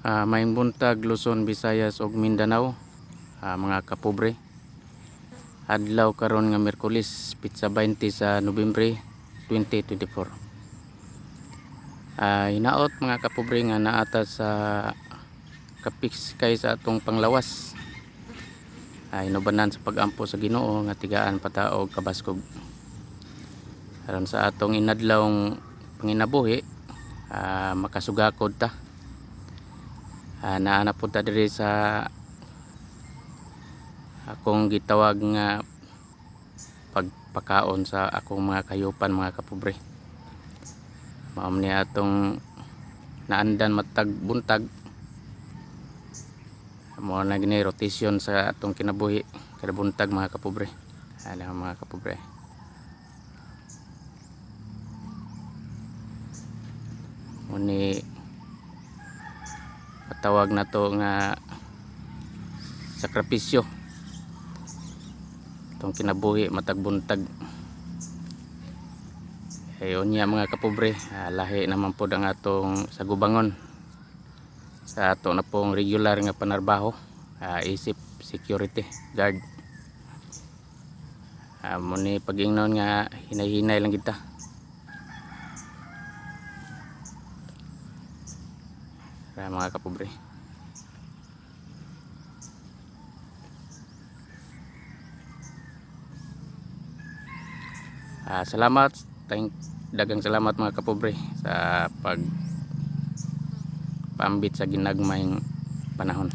Maayong buntag Luzon, Visayas ug Mindanao, mga kapobre. Adlaw karon nga Miyerkules, pitsa 20 sa Nobyembre 2024. Hinaot mga kapobre nga naata sa kapiskay sa atong panglawas. Hinubanan sa pag-ampo sa Ginoo nga tigaan pataog kabaskog. Aron sa atong inadlawng panginabuhi, makasugakod ta. Naana po ta diri sa akong gitawag nga pagpakaon sa akong mga kayupan mga kapobre. Mao ni atong naandan matag buntag. Mao na gini rotation sa atong kinabuhi kada buntag mga kapobre. Mga kapobre. Muni patawag na to nga sakripisyo itong kinabuhi matag buntag. Ayon niya mga kapobre, lahi naman po ang atong sagubangon sa ato na pong regular nga panarbaho, isip security guard. Muni pag-ingnon nga hinay-hinay lang kita. Mga kapobre, salamat, dagang salamat mga kapobre sa pambit sa ginagmayng panahon.